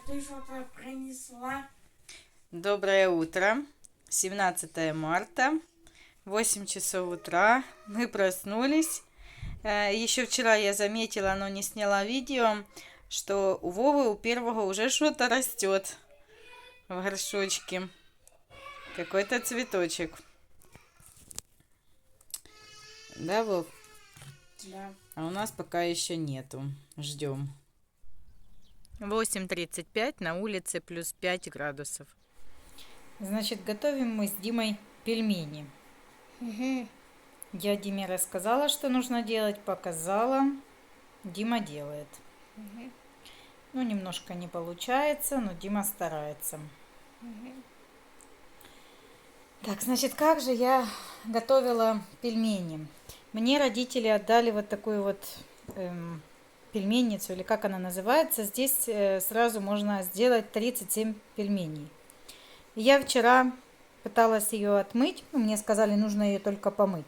ты что-то принесла? Доброе утро. 17 марта, 8 часов утра. Мы проснулись. Еще вчера я заметила, но не сняла видео, что у Вовы, у первого уже что-то растет в горшочке. Какой-то цветочек. Да, Вов? Да. А у нас пока еще нету. Ждем. 8:35, на улице плюс 5 градусов. Значит, готовим мы с Димой пельмени. Угу. Я Диме рассказала, что нужно делать, показала. Дима делает. Угу. Ну, немножко не получается, но Дима старается. Угу. Так, значит, как же я готовила пельмени? Мне родители отдали вот такую вот пельменницу, или как она называется. Здесь сразу можно сделать 37 пельменей. Я вчера пыталась ее отмыть. Мне сказали, нужно ее только помыть.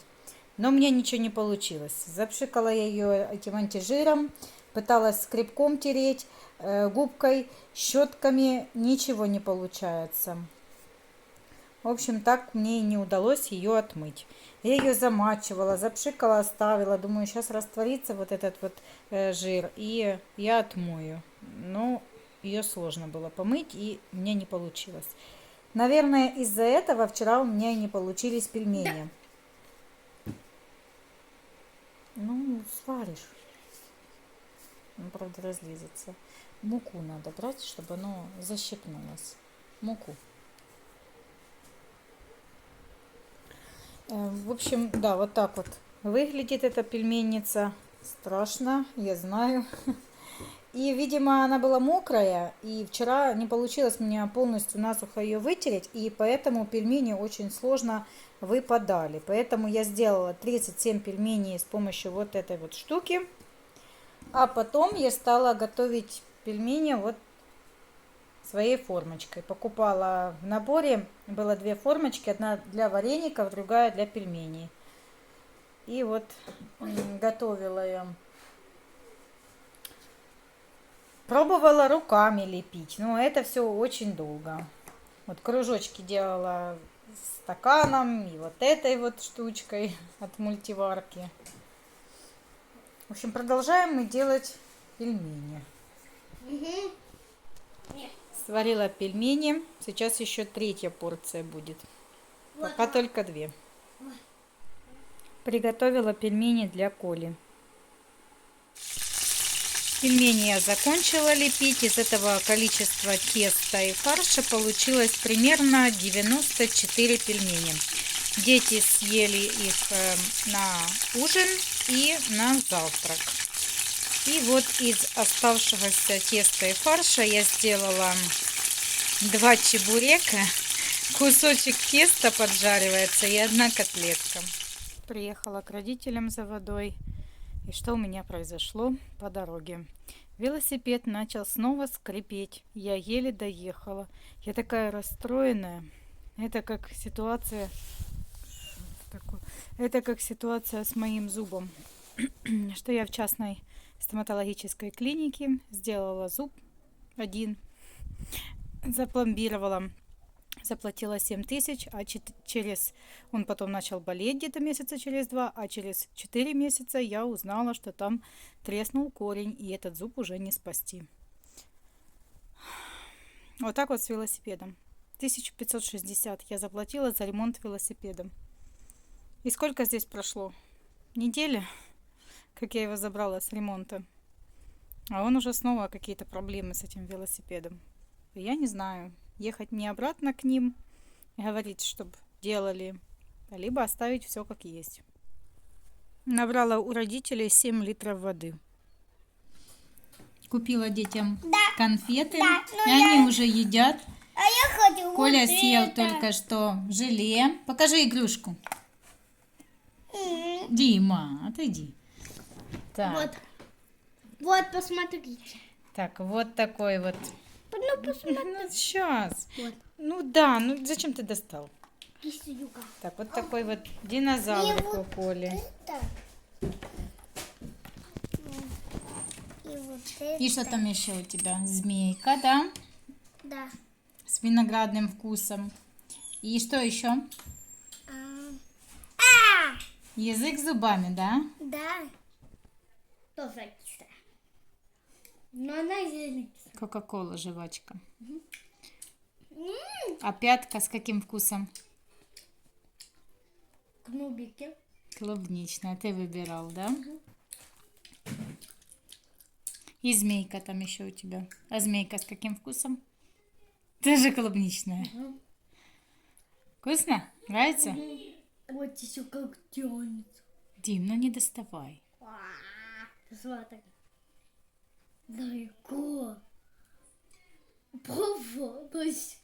Но у меня ничего не получилось. Запшикала я ее этим антижиром, пыталась скребком тереть, губкой, щетками. Ничего не получается. В общем, так мне и не удалось ее отмыть. Я ее замачивала, запшикала, оставила. Думаю, сейчас растворится вот этот вот жир, и я отмою. Но ее сложно было помыть, и мне не получилось. Наверное, из-за этого вчера у меня и не получились пельмени. Да. Ну, сваришь. Он, правда, разлезется. Муку надо брать, чтобы оно защипнулось. Муку. В общем, да, вот так вот выглядит эта пельменница. Страшно, я знаю. И, видимо, она была мокрая, и вчера не получилось мне полностью насухо ее вытереть, и поэтому пельмени очень сложно выпадали. Поэтому я сделала 37 пельменей с помощью вот этой вот штуки. А потом я стала готовить пельмени вот своей формочкой. Покупала в наборе, было две формочки, одна для вареников, другая для пельменей. И вот готовила я. Пробовала руками лепить, но это все очень долго. Вот кружочки делала стаканом и вот этой вот штучкой от мультиварки. В общем, продолжаем мы делать пельмени. Угу. Нет. Сварила пельмени. Сейчас еще третья порция будет. Вот. Пока только две. Приготовила пельмени для Коли. Пельмени я закончила лепить. Из этого количества теста и фарша получилось примерно 94 пельмени. Дети съели их на ужин и на завтрак. И вот из оставшегося теста и фарша я сделала 2 чебурека. Кусочек теста поджаривается и 1 котлетка. Приехала к родителям за водой. И что у меня произошло по дороге? Велосипед начал снова скрипеть. Я еле доехала. Я такая расстроенная. Это как ситуация с моим зубом. Что я в частной стоматологической клинике сделала зуб один, запломбировала. Заплатила 7 тысяч, а он потом начал болеть где-то месяца через 2, а через 4 месяца я узнала, что там треснул корень, и этот зуб уже не спасти. Вот так вот с велосипедом. 1560 я заплатила за ремонт велосипеда. И сколько здесь прошло? Неделя, как я его забрала с ремонта. А он уже снова какие-то проблемы с этим велосипедом. И я не знаю. Ехать не обратно к ним и говорить, чтобы делали, либо оставить все как есть. Набрала у родителей 7 литров воды. Купила детям конфеты, и они уже едят. А я хочу. Коля съел только что желе. Покажи игрушку. Дима, отойди. Так. Вот. Вот, посмотрите. Так, вот такой вот. Ну, посмотрите. Ну, сейчас. Вот. Ну да, ну зачем ты достал? Писюка. Так, вот такой вот динозавр у Коли. И вот это. И что там еще у тебя? Змейка, да? Да. с виноградным вкусом. И что еще? Язык с зубами, да? Да. Тоже кислая. Но она зеленая. Кока-кола жвачка. А пятка с каким вкусом? Кнубики. Клубничная. Ты выбирал, да? И змейка там еще у тебя. А змейка с каким вкусом? Тоже клубничная. Вкусно? Нравится? Вот еще как тянется. Дим, ну не доставай. Смотри. Далеко. Попалась.